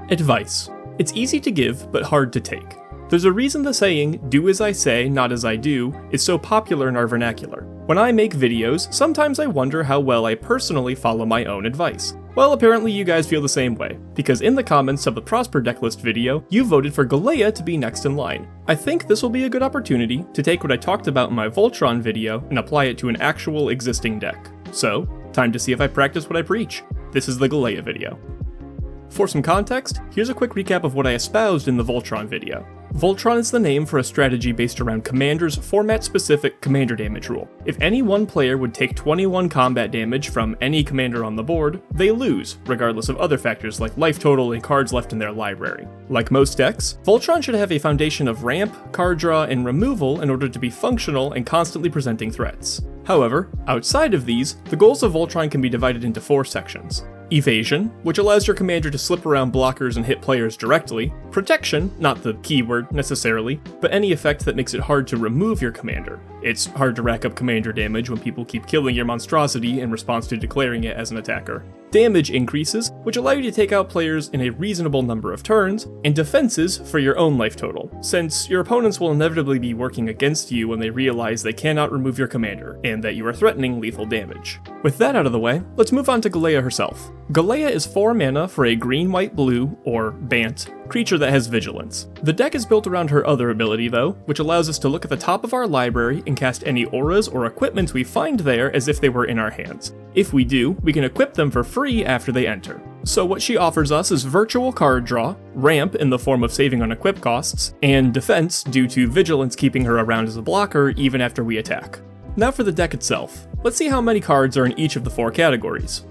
Advice. It's easy to give, but hard to take. There's a reason the saying, "do as I say, not as I do," is so popular in our vernacular. When I make videos, sometimes I wonder how well I personally follow my own advice. Well, apparently you guys feel the same way, because in the comments of the Prosper Decklist video, you voted for Galea to be next in line. I think this will be a good opportunity to take what I talked about in my Voltron video and apply it to an actual existing deck. So, time to see if I practice what I preach. This is the Galea video. For some context, here's a quick recap of what I espoused in the Voltron video. Voltron is the name for a strategy based around Commander's format-specific commander damage rule. If any one player would take 21 combat damage from any commander on the board, they lose, regardless of other factors like life total and cards left in their library. Like most decks, Voltron should have a foundation of ramp, card draw, and removal in order to be functional and constantly presenting threats. However, outside of these, the goals of Voltron can be divided into 4 sections. Evasion, which allows your commander to slip around blockers and hit players directly. Protection, not the keyword necessarily, but any effect that makes it hard to remove your commander. It's hard to rack up commander damage when people keep killing your monstrosity in response to declaring it as an attacker. Damage increases, which allow you to take out players in a reasonable number of turns, and defenses for your own life total, since your opponents will inevitably be working against you when they realize they cannot remove your commander, and that you are threatening lethal damage. With that out of the way, let's move on to Galea herself. Galea is 4 mana for a green-white-blue, or BANT, creature that has Vigilance. The deck is built around her other ability though, which allows us to look at the top of our library and cast any auras or equipment we find there as if they were in our hands. If we do, we can equip them for free after they enter. So what she offers us is virtual card draw, ramp in the form of saving on equip costs, and defense due to Vigilance keeping her around as a blocker even after we attack. Now for the deck itself. Let's see how many cards are in each of the 4 categories.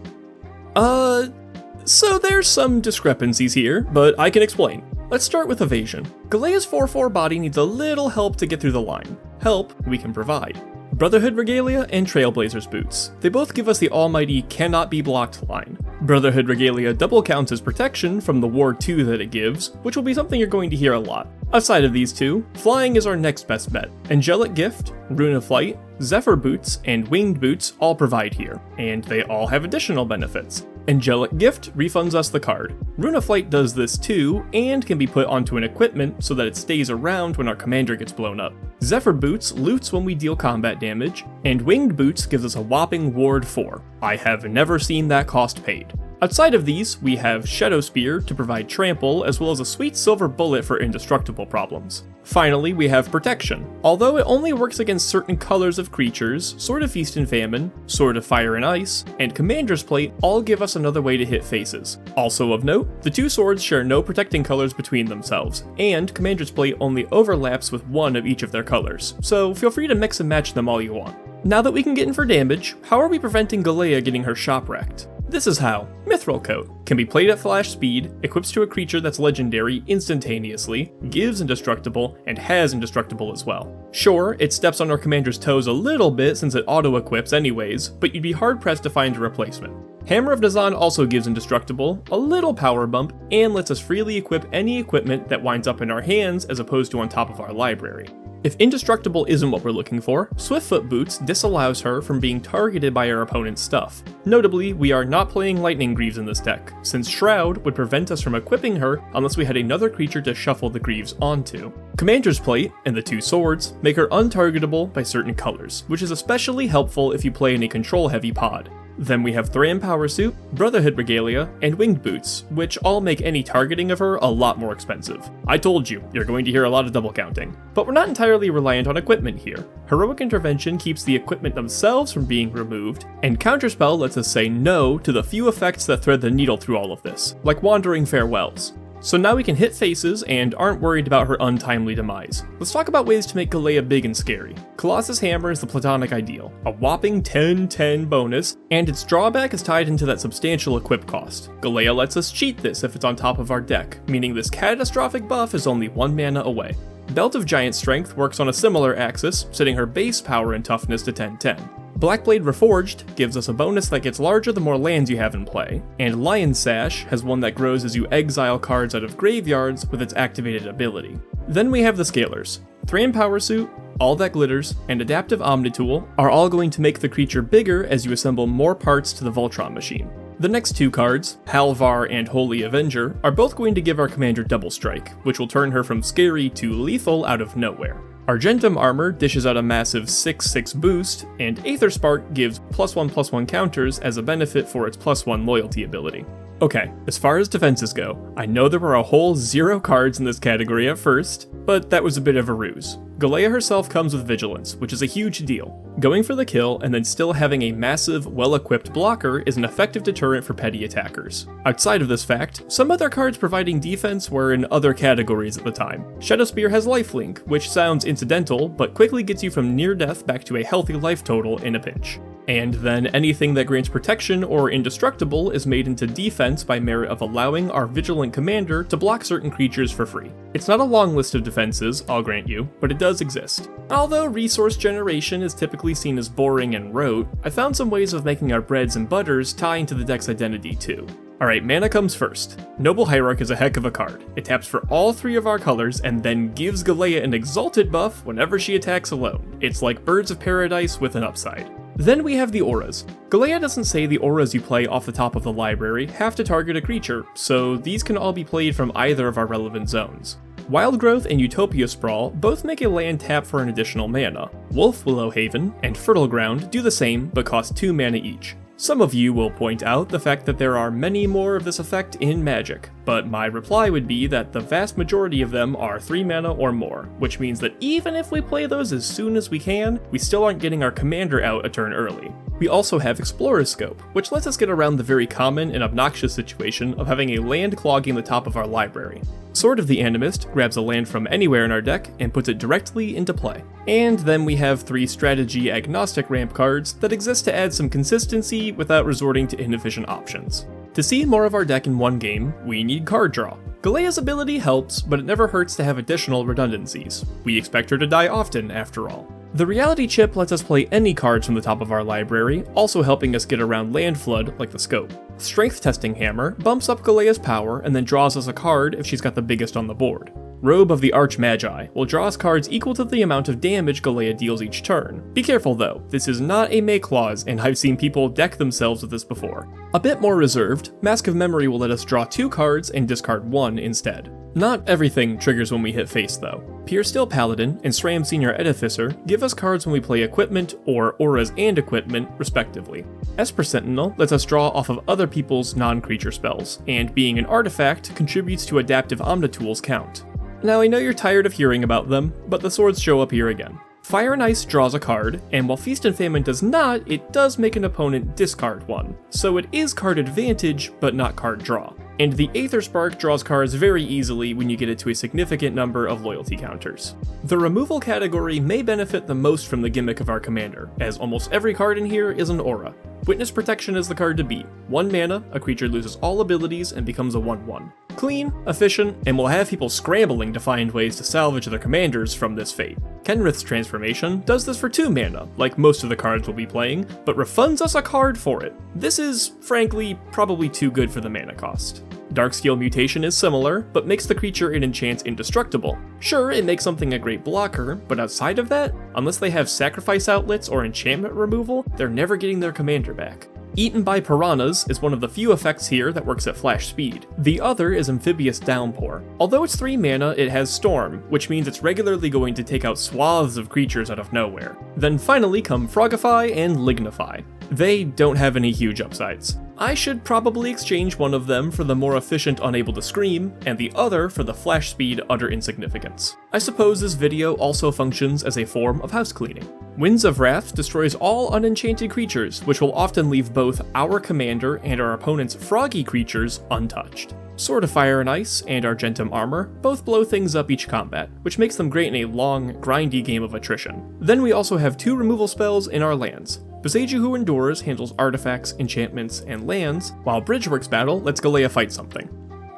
So there's some discrepancies here, but I can explain. Let's start with Evasion. Galea's 4/4 body needs a little help to get through the line. Help we can provide. Brotherhood Regalia and Trailblazer's Boots. They both give us the almighty cannot be blocked line. Brotherhood Regalia double counts as protection from the Ward 2 that it gives, which will be something you're going to hear a lot. Outside of these two, flying is our next best bet. Angelic Gift, Rune of Flight, Zephyr Boots, and Winged Boots all provide here, and they all have additional benefits. Angelic Gift refunds us the card. Rune of Flight does this too, and can be put onto an equipment so that it stays around when our commander gets blown up. Zephyr Boots loots when we deal combat damage, and Winged Boots gives us a whopping Ward 4. I have never seen that cost paid. Outside of these, we have Shadow Spear to provide trample, as well as a sweet silver bullet for indestructible problems. Finally, we have Protection. Although it only works against certain colors of creatures, Sword of Feast and Famine, Sword of Fire and Ice, and Commander's Plate all give us another way to hit faces. Also of note, the 2 swords share no protecting colors between themselves, and Commander's Plate only overlaps with 1 of each of their colors, so feel free to mix and match them all you want. Now that we can get in for damage, how are we preventing Galea getting her shop wrecked? This is how. Mithril Coat can be played at flash speed, equips to a creature that's legendary instantaneously, gives indestructible, and has indestructible as well. Sure, it steps on our commander's toes a little bit since it auto-equips anyways, but you'd be hard-pressed to find a replacement. Hammer of Nazan also gives indestructible, a little power bump, and lets us freely equip any equipment that winds up in our hands as opposed to on top of our library. If indestructible isn't what we're looking for, Swiftfoot Boots disallows her from being targeted by our opponent's stuff. Notably, we are not playing Lightning Greaves in this deck, since Shroud would prevent us from equipping her unless we had another creature to shuffle the Greaves onto. Commander's Plate and the 2 swords make her untargetable by certain colors, which is especially helpful if you play in a control-heavy pod. Then we have Thram Power Suit, Brotherhood Regalia, and Winged Boots, which all make any targeting of her a lot more expensive. I told you, you're going to hear a lot of double counting. But we're not entirely reliant on equipment here. Heroic Intervention keeps the equipment themselves from being removed, and Counterspell lets us say no to the few effects that thread the needle through all of this, like Wandering Farewells. So now we can hit faces and aren't worried about her untimely demise. Let's talk about ways to make Galea big and scary. Colossus Hammer is the platonic ideal, a whopping 10/10 bonus, and its drawback is tied into that substantial equip cost. Galea lets us cheat this if it's on top of our deck, meaning this catastrophic buff is only 1 mana away. Belt of Giant Strength works on a similar axis, setting her base power and toughness to 10/10. Blackblade Reforged gives us a bonus that gets larger the more lands you have in play, and Lion's Sash has one that grows as you exile cards out of graveyards with its activated ability. Then we have the Scalers. Thram Power Suit, All That Glitters, and Adaptive Omnitool are all going to make the creature bigger as you assemble more parts to the Voltron machine. The next two cards, Halvar and Holy Avenger, are both going to give our commander double strike, which will turn her from scary to lethal out of nowhere. Argentum Armor dishes out a massive 6/6 boost, and Aether Spark gives +1/+1 counters as a benefit for its +1 loyalty ability. Okay, as far as defenses go, I know there were a whole 0 cards in this category at first, but that was a bit of a ruse. Galea herself comes with Vigilance, which is a huge deal. Going for the kill and then still having a massive, well-equipped blocker is an effective deterrent for petty attackers. Outside of this fact, some other cards providing defense were in other categories at the time. Shadowspear has Lifelink, which sounds incidental, but quickly gets you from near death back to a healthy life total in a pinch. And then anything that grants protection or indestructible is made into defense by merit of allowing our vigilant commander to block certain creatures for free. It's not a long list of defenses, I'll grant you, but it does exist. Although resource generation is typically seen as boring and rote, I found some ways of making our breads and butters tie into the deck's identity too. Alright, mana comes first. Noble Hierarch is a heck of a card. It taps for all 3 of our colors and then gives Galea an Exalted buff whenever she attacks alone. It's like Birds of Paradise with an upside. Then we have the auras. Galea doesn't say the auras you play off the top of the library have to target a creature, so these can all be played from either of our relevant zones. Wild Growth and Utopia Sprawl both make a land tap for an additional mana. Wolf Willow Haven and Fertile Ground do the same but cost 2 mana each. Some of you will point out the fact that there are many more of this effect in Magic, but my reply would be that the vast majority of them are 3 mana or more, which means that even if we play those as soon as we can, we still aren't getting our commander out a turn early. We also have Explorer's Scope, which lets us get around the very common and obnoxious situation of having a land clogging the top of our library. Sword of the Animist grabs a land from anywhere in our deck and puts it directly into play. And then we have 3 strategy agnostic ramp cards that exist to add some consistency without resorting to inefficient options. To see more of our deck in one game, we need card draw. Galea's ability helps, but it never hurts to have additional redundancies. We expect her to die often, after all. The Reality Chip lets us play any cards from the top of our library, also helping us get around land flood like the Scope. Strength Testing Hammer bumps up Galea's power and then draws us a card if she's got the biggest on the board. Robe of the Archmagi will draw us cards equal to the amount of damage Galea deals each turn. Be careful though, this is not a May clause and I've seen people deck themselves with this before. A bit more reserved, Mask of Memory will let us draw 2 cards and discard 1 instead. Not everything triggers when we hit face though. Pure Steel Paladin and SRAM Senior Edificer give us cards when we play equipment or auras and equipment, respectively. Esper Sentinel lets us draw off of other people's non-creature spells, and being an artifact contributes to Adaptive Omnitool's count. Now I know you're tired of hearing about them, but the swords show up here again. Fire and Ice draws a card, and while Feast and Famine does not, it does make an opponent discard one, so it is card advantage, but not card draw. And the Aether Spark draws cards very easily when you get it to a significant number of loyalty counters. The removal category may benefit the most from the gimmick of our commander, as almost every card in here is an aura. Witness Protection is the card to beat. 1 mana, a creature loses all abilities and becomes a 1/1. Clean, efficient, and will have people scrambling to find ways to salvage their commanders from this fate. Kenrith's Transformation does this for 2 mana, like most of the cards we'll be playing, but refunds us a card for it. This is, frankly, probably too good for the mana cost. Darkscale Mutation is similar, but makes the creature it enchants indestructible. Sure, it makes something a great blocker, but outside of that, unless they have sacrifice outlets or enchantment removal, they're never getting their commander back. Eaten by Piranhas is one of the few effects here that works at flash speed. The other is Amphibious Downpour. Although it's 3 mana, it has Storm, which means it's regularly going to take out swaths of creatures out of nowhere. Then finally come Frogify and Lignify. They don't have any huge upsides. I should probably exchange one of them for the more efficient Unable to Scream, and the other for the flash speed utter insignificance. I suppose this video also functions as a form of house cleaning. Winds of Wrath destroys all unenchanted creatures, which will often leave both our commander and our opponent's froggy creatures untouched. Sword of Fire and Ice and Argentum Armor both blow things up each combat, which makes them great in a long, grindy game of attrition. Then we also have 2 removal spells in our lands. Boseiju Who Endures handles artifacts, enchantments, and lands, while Bridgeworks Battle lets Galea fight something.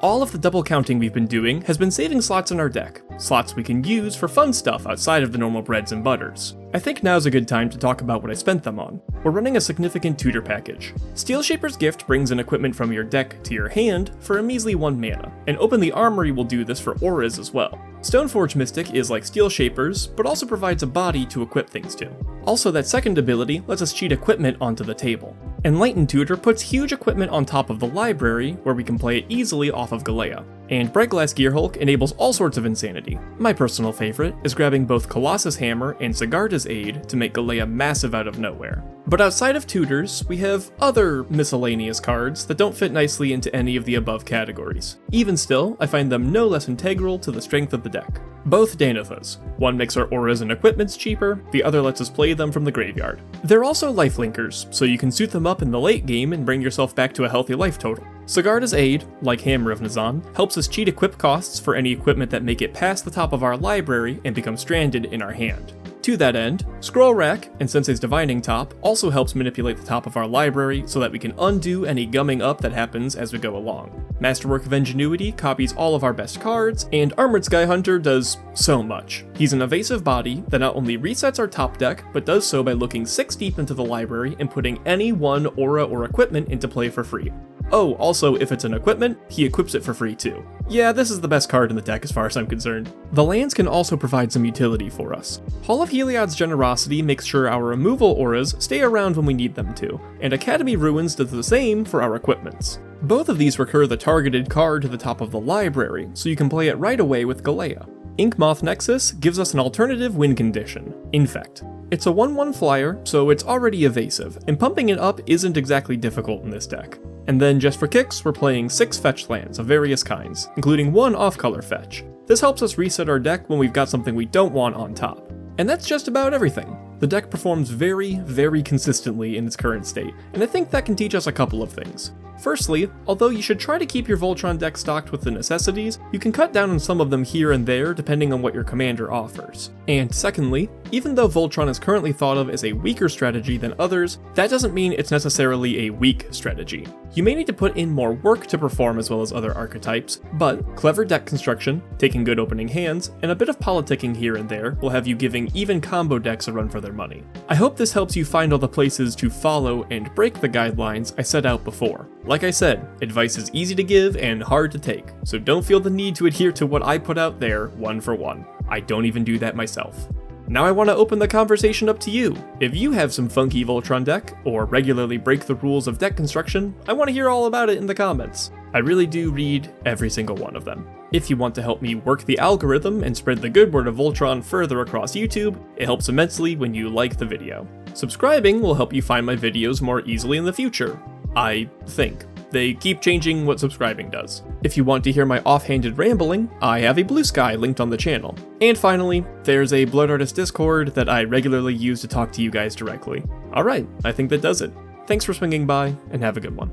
All of the double counting we've been doing has been saving slots in our deck, slots we can use for fun stuff outside of the normal breads and butters. I think now's a good time to talk about what I spent them on. We're running a significant tutor package. Steel Shaper's Gift brings an equipment from your deck to your hand for a measly 1 mana, and Open the Armory will do this for auras as well. Stoneforge Mystic is like Steel Shaper's, but also provides a body to equip things to. Also, that second ability lets us cheat equipment onto the table. Enlightened Tutor puts huge equipment on top of the library, where we can play it easily off of Galea. And Bright Glass Gearhulk enables all sorts of insanity. My personal favorite is grabbing both Colossus Hammer and Sigarda's Aid to make Galea massive out of nowhere. But outside of Tutors, we have other miscellaneous cards that don't fit nicely into any of the above categories. Even still, I find them no less integral to the strength of the deck. Both Danithas. One makes our auras and equipments cheaper, the other lets us play them from the graveyard. They're also lifelinkers, so you can suit them up in the late game and bring yourself back to a healthy life total. Sigarda's Aid, like Hammer of Nazan, helps us cheat equip costs for any equipment that make it past the top of our library and become stranded in our hand. To that end, Scroll Rack and Sensei's Divining Top also helps manipulate the top of our library so that we can undo any gumming up that happens as we go along. Masterwork of Ingenuity copies all of our best cards, and Armored Skyhunter does so much. He's an evasive body that not only resets our top deck, but does so by looking 6 deep into the library and putting any one aura or equipment into play for free. Oh, also, if it's an equipment, he equips it for free too. Yeah, this is the best card in the deck as far as I'm concerned. The lands can also provide some utility for us. Hall of Heliod's Generosity makes sure our removal auras stay around when we need them to, and Academy Ruins does the same for our equipments. Both of these recur the targeted card to the top of the library, so you can play it right away with Galea. Inkmoth Nexus gives us an alternative win condition, Infect. It's a 1/1 flyer, so it's already evasive, and pumping it up isn't exactly difficult in this deck. And then just for kicks, we're playing 6 fetch lands of various kinds, including 1 off-color fetch. This helps us reset our deck when we've got something we don't want on top. And that's just about everything. The deck performs very, very consistently in its current state, and I think that can teach us a couple of things. Firstly, although you should try to keep your Voltron deck stocked with the necessities, you can cut down on some of them here and there depending on what your commander offers. And secondly, even though Voltron is currently thought of as a weaker strategy than others, that doesn't mean it's necessarily a weak strategy. You may need to put in more work to perform as well as other archetypes, but clever deck construction, taking good opening hands, and a bit of politicking here and there will have you giving even combo decks a run for their money. I hope this helps you find all the places to follow and break the guidelines I set out before. Like I said, advice is easy to give and hard to take, so don't feel the need to adhere to what I put out there one for one. I don't even do that myself. Now I want to open the conversation up to you. If you have some funky Voltron deck, or regularly break the rules of deck construction, I want to hear all about it in the comments. I really do read every single one of them. If you want to help me work the algorithm and spread the good word of Voltron further across YouTube, it helps immensely when you like the video. Subscribing will help you find my videos more easily in the future. I think. They keep changing what subscribing does. If you want to hear my offhanded rambling, I have a Blue Sky linked on the channel. And finally, there's a Blood Artist Discord that I regularly use to talk to you guys directly. Alright, I think that does it. Thanks for swinging by, and have a good one.